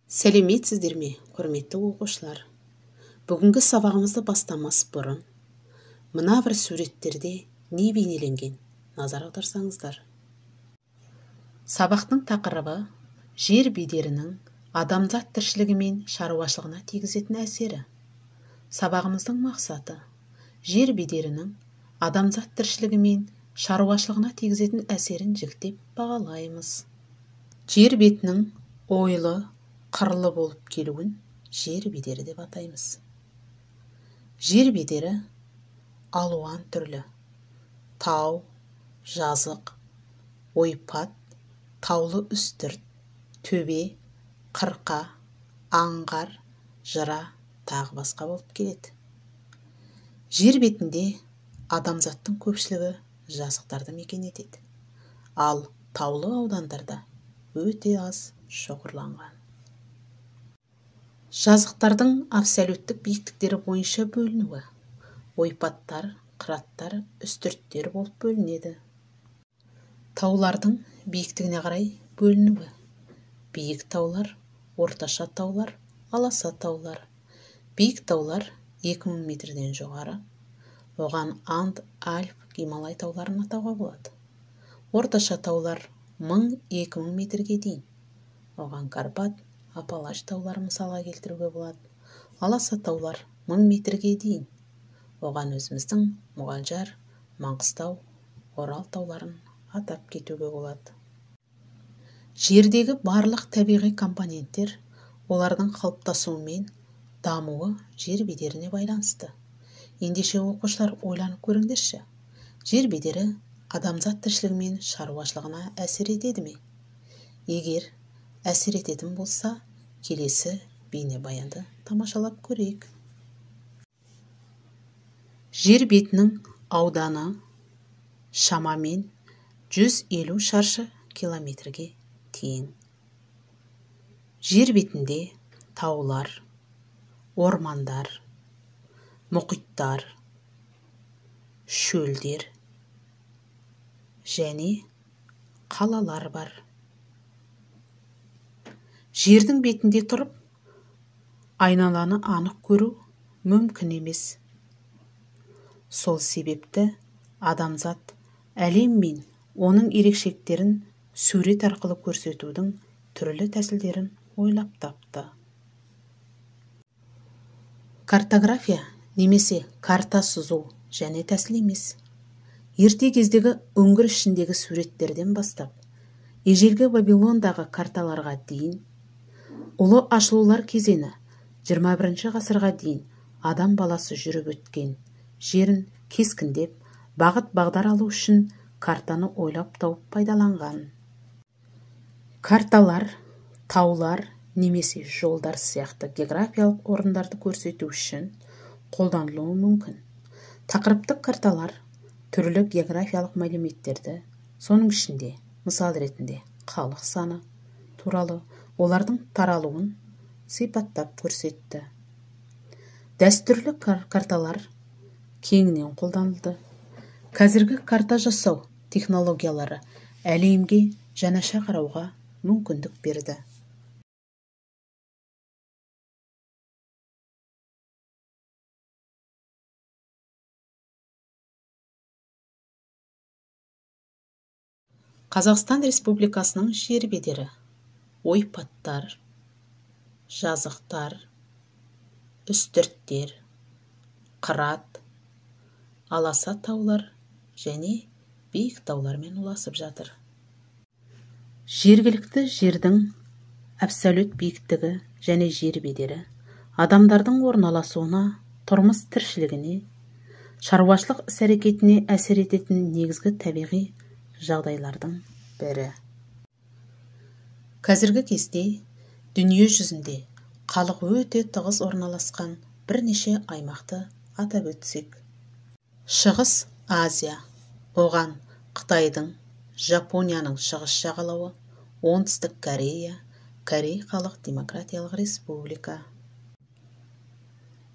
Сәлеметсіздер ме, құрметті оқушылар? Бүгінгі сабағымызды бастамас бұрын, мына бір суреттерде не бейнеленген? Назар аударсаңыздар. Сабақтың тақырыбы жер бедерінің адамзат тіршілігі мен шаруашылығына тигізетін әсері. Сабағымыздың мақсаты жер бедерінің адамзат тіршілігі мен шаруашылығына тигізетін әсерін жіктеп бағалаймыз. Жер бетінің ойлы, қырлы болып келуін жер бедері деп атаймыз. Жер бедері алуан түрлі: тау, жазық, ойпат, таулы үстірт, төбе, қырқа, аңғар, жыра, тағы басқа болып келеді. Жер бетінде адамзаттың көпшілігі жазықтарды мекен етеді, ал таулы аудандарда өте аз шоғырланған. Жазықтардың абсолюттік биіктіктері бойынша бөлінуі: ойпаттар, қыраттар, үстірттер болып бөлінеді. Таулардың биіктігіне қарай бөлінуі: биік таулар, орташа таулар, аласа таулар. Биік таулар 2000 метрден жоғары, оған Анд, Альп, Гималай тауларын атауға болады. Орташа таулар 1000-2000 метрге дейін, оған Карпат, Апалаш таулары мысалға келтіруге болады. Аласа таулар 1000 метрге дейін, оған өзіміздің Мұғалжар, Маңғыстау, Орал тауларын атап кетуге болады. Жердегі барлық табиғи компоненттер олардың қалыптасуы мен дамуы жер бедеріне байланысты. Ендеше оқушылар, ойланып көріңдерші, жер бедері адамзат тіршілігі мен шаруашылығына әсер етеді ме? Егер әсер ететін болса, келесі бейнебаянды тамашалап көрейік. Жер бетінің ауданы шамамен 150 шаршы километрге тең. Жер бетінде таулар, ормандар, мұхиттар, шөлдер және қалалар бар. Жердің бетінде тұрып, айналаны анық көру мүмкін емес. Сол себепті адамзат әлем мен оның ерекшеліктерін сурет арқылы көрсетудің түрлі тәсілдерін ойлап тапты. Картография немесе карта сызу және тәсіл емес. Ерте кездегі үңгір ішіндегі суреттерден бастап, ежелгі Вавилондағы карталарға дейін, ұлы ашылулар кезеңі 21 ғасырға дейін адам баласы жүріп өткен жерін кескіндеп, бағыт-бағдар алу үшін картаны ойлап тауып пайдаланған. Карталар таулар немесе жолдар сияқты географиялық орындарды көрсету үшін қолданылуы мүмкін. Тақырыптық карталар түрлі географиялық мәліметтерді, соның ішінде мысал ретінде халық саны туралы, олардың таралуын сипаттап көрсетті. Дәстүрлі карталар кеңінен қолданылды. Қазіргі карта жасау технологиялары әлемге жаңаша қарауға мүмкіндік берді. Қазақстан Республикасының жер бедері: ойпаттар, жазықтар, үстірттер, қырат, аласа таулар және биік таулармен ұласып жатыр. Жергілікті жердің абсолют биіктігі және жер бедері адамдардың орналасуына, тұрмыс тіршілігіне, шаруашылық іс-әрекетіне әсер ететін негізгі табиғи жағдайлардың бірі. Қазіргі кезде дүние жүзінде халық өте тығыз орналасқан бірнеше аймақты атап өтсек: Шығыс Азия, оған Қытайдың, Жапонияның шығыс жағалауы, оңтүстік Корея, Корей Халық Демократиялық Республика.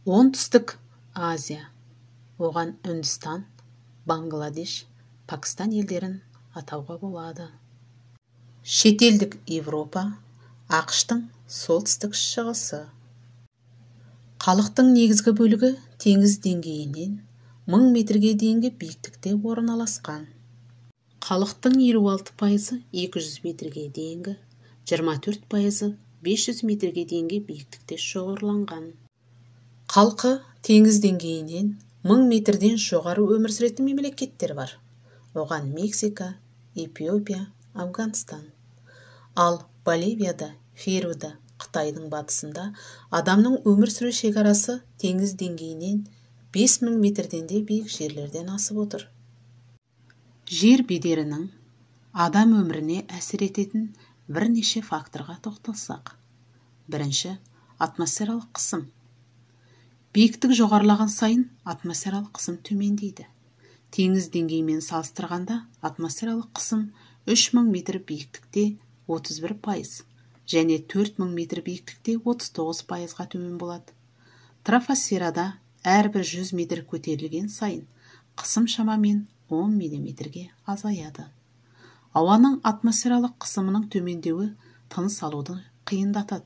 Оңтүстік Азия, оған Үндістан, Бангладеш, Пакистан елдерін атауға болады. Шетелдік Европа, ақштың солтүстік шығысы. Қалықтың негізгі бөлігі теңіз деңгейінен 1000 метрге дейінгі биіктікте орналасқан. Қалықтың 56% 200 метрге дейінгі, 24% 500 метрге дейінгі биіктікте шоғырланған. Қалқы теңіз деңгейінен 1000 метрден жоғары өмір сүретін мемлекеттер бар. Оған Мексика, Эфиопия, Афганистан. Ал Боливияда, Перуда, Қытайдың батысында адамның өмір сүру шекарасы теңіз деңгейінен 5000 метрден де биік жерлерден асып отыр. Жер бедерінің адам өміріне әсер ететін бірнеше факторға тоқталсақ. Бірінші, атмосфералық қысым. Биіктік жоғарылаған сайын атмосфералық қысым төмендейді. Теңіз деңгейімен салыстырғанда атмосфералық қысым 3000 метр биіктікте 31%, және 4000 метр биіктікте 39%-ға төмен болады. Тропосферада әрбір 100 метр көтерілген сайын қысым шамамен 10 мм-ге азаяды. Ауаның атмосфералық қысымының төмендеуі тыныс алуды қиындатады.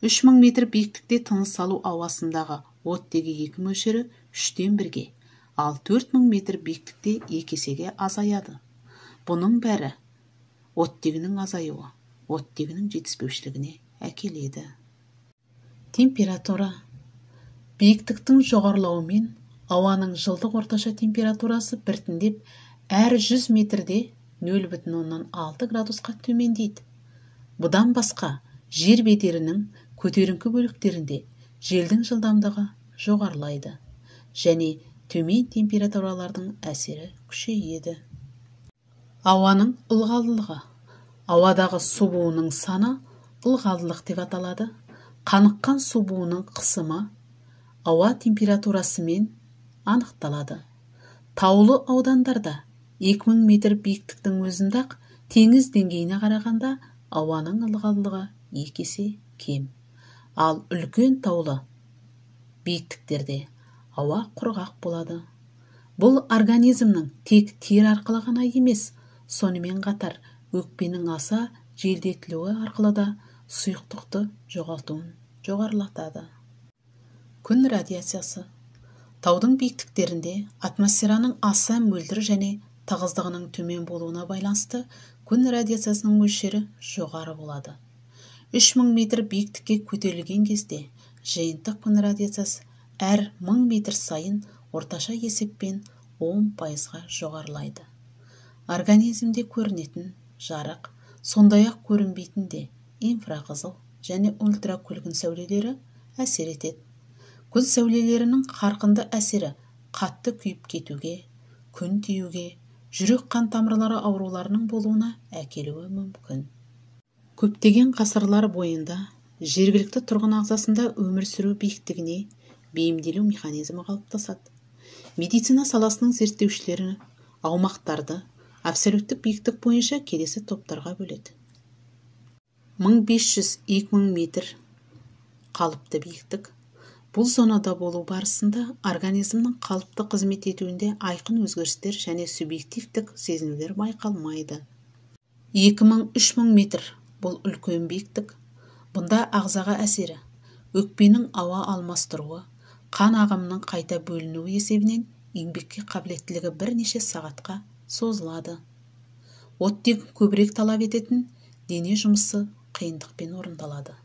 3000 метр биіктікте тыныс алу ауасындағы оттегі 2 мөлшері 3-тен 1-ге, ал 4000 метр биіктікте 2 есеге азаяды. Бұның бәрі оттегінің азаюы, оттегінің жетіспеушілігіне әкеледі. Температура. Биіктіктің жоғарылауымен ауаның жылдық орташа температурасы біртіндеп әр 100 метрде 0,6 градусқа төмендейді. Бұдан басқа, жер бедерінің көтеріңкі бөліктерінде желдің жылдамдығы жоғарылайды және төмен температуралардың әсері күшейеді. Ауаның ылғалдылығы. Ауадағы су буының саны ылғалдылық деп аталады. Қаныққан су буының қысымы ауа температурасымен анықталады. Таулы аудандарда 2000 метр биіктіктің өзінде-ақ теңіз деңгейіне қарағанда ауаның ылғалдылығы 2 есе кем. Ал үлкен таулы биіктіктерде ауа құрғақ болады. Бұл организмнің тек тер арқылы ғана емес, сонымен қатар өкпенің аса желдетілуі арқылы да сұйықтықты жоғалтуын жоғарылатады. Күн радиациясы. Таудың биіктіктерінде атмосфераның аса мөлдір және тығыздығының төмен болуына байланысты күн радиациясының мөлшері жоғары болады. 3000 метр биіктікке көтерілген кезде жиынтық күн радиациясы әр 1000 метр сайын орташа есеппен 10%-ға жоғарылайды. Организмде көрінетін жарық, сондай-ақ көрінбейтін де инфрақызыл және ультракүлгін сәулелері әсер етеді. Күн сәулелерінің қарқынды әсері қатты күйіп кетуге, күн тиюге, жүрек қан тамырлары ауруларының болуына әкелуі мүмкін. Көптеген ғасырлар бойында жергілікті тұрғын ағзасында өмір сүру биіктігіне бейімделу механизмі қалыптасады. Медицина саласының зерттеушілері аумақтарды абсолюттік биіктік бойынша келесі топтарға бөледі. 1500-2000 метр қалыпты биіктік. Бұл зонада болу барысында организмнің қалыпты қызмет етуінде айқын өзгерістер және субъективтік сезінулер байқалмайды. 2000-3000 метр бұл үлкен биіктік. Бұнда ағзаға әсері, өкпенің ауа алмастыруы, қан ағымының қайта бөлінуі есебінен еңбекке қабілеттілігі бірнеше сағатқа созылады. Оттегін көбірек талап ететін дене жұмысы қиындықпен орындалады.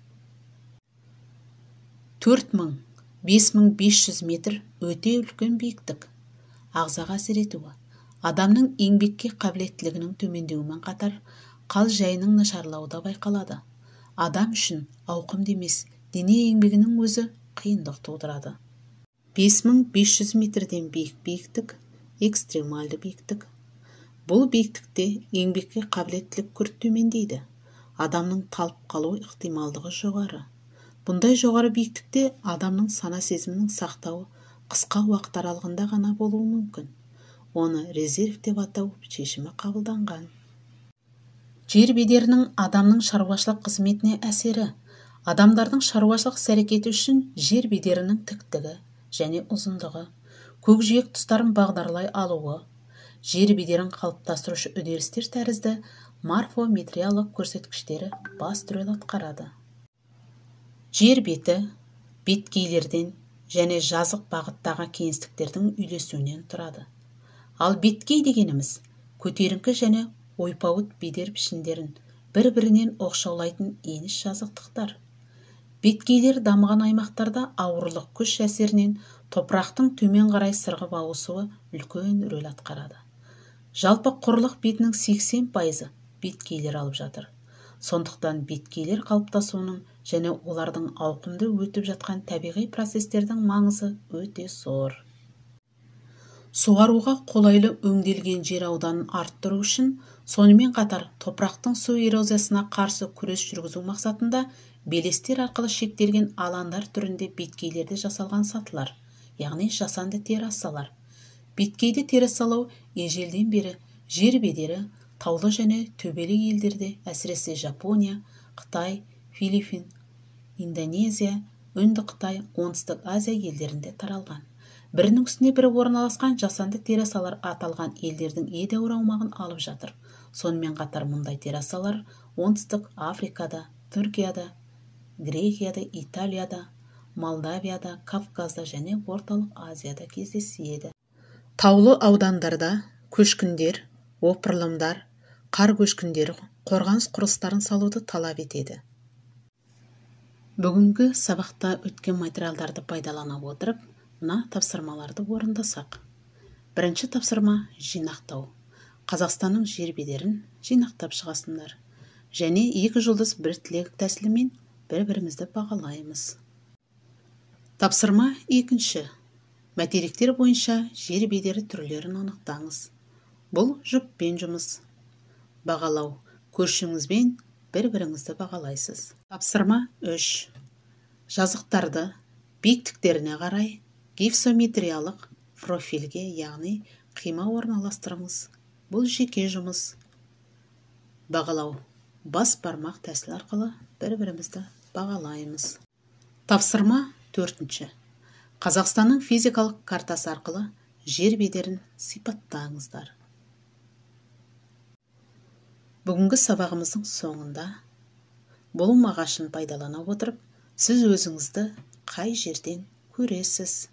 4000-5500 метр өте үлкен биіктік. Ағзаға әсер етуі, адамның еңбекке қабілеттілігінің төмендеуімен қатар, қал жайының нашарлауы да байқалады. Адам үшін ауқымды емес дене еңбегінің өзі қиындық тудырады. 5500 метрден биік биіктік, экстремалды биіктік. Бұл биіктікте еңбекке қабілеттілік күрт төмендейді. Адамның талып қалу ықтималдығы жоғары. Бұндай жоғары биіктікте адамның сана сезімінің сақтауы қысқа уақыт аралығында ғана болуы мүмкін. Оны резерв деп атау шешімі қабылданған. Жер бедерінің адамның шаруашылық қызметіне әсері. Адамдардың шаруашылық әрекеті үшін жер бедерінің тіктігі және ұзындығы, көкжиек тұстарын бағдарлай алуы, жер бедерін қалыптастырушы үдерістер тәрізді морфометриялық көрсеткіштері басты рөл атқарады. Жер беті беткейлерден және жазық бағыттағы кеңістіктердің үйлесуінен тұрады. Ал беткей дегеніміз көтеріңкі және ойпауыт бедер пішіндерін бір-бірінен оқшаулайтын ениш жазықтықтар. Беткейлер дамыған аймақтарда ауырлық күш әсерінен топырақтың төмен қарай сырғып ауысуы үлкен рөл атқарады. Жалпы құрлық бетінің 80% беткейлер алып жатыр. Сондықтан беткейлер қалыптасуының және олардың ауқымды өтіп жатқан табиғи процестердің маңызы өте зор. Суаруға қолайлы өңделген жер ауданын арттыру үшін, сонымен қатар топырақтың су эрозиясына қарсы күрес жүргізу мақсатында белестер арқылы шектелген алаңдар түрінде беткейлерде жасалған сатылар, яғни жасанды террасалар. Беткейді террасалау ежелден бері жер бедері таулы және төбелі елдерде, әсіресе Жапония, Қытай, Филиппин, Индонезия, Үнді Қытай, Оңтүстік Азия елдерінде таралған. Бірінің үстіне бірі орналасқан жасанды террасалар аталған елдердің едәуір аумағын алып жатыр. Сонымен қатар мұндай террасалар Оңтүстік Африкада, Түркияда, Грекияда, Италияда, Молдавияда, Кавказда және Орталық Азияда кездеседі. Таулы аудандарда көшкіндер, опырылымдар, қар көшкіндері қорғаныс құрылыстарын салуды талап етеді. Бүгінгі сабақта өткен материалдарды пайдалана отырып, мына тапсырмаларды орындасақ. Бірінші тапсырма жинақтау. Қазақстанның жер бедерін жинақтап шығасыңдар. Және 2 жұлдыз 1 тілек тәсілімен бір-бірімізді бағалаймыз. Тапсырма 2. Материктер бойынша жер бедері түрлерін анықтаңыз. Бұл жұппен жұмыс. Бағалау. Көршіңізбен бір-біріңізді бағалайсыз. Тапсырма 3. Жазықтарды биіктіктеріне қарай гипсометриялық профильге, яғни қима орналастырыңыз. Бұл жеке жұмыс. Бағалау. Бас бармақ тәсіл арқылы бір-бірімізді бағалаймыз. Тапсырма 4. Қазақстанның физикалық картасы арқылы жер бедерін сипаттаңыздар. Бүгінгі сабағымыздың соңында бұл мағашын пайдалана отырып, сіз өзіңізді қай жерден көресіз?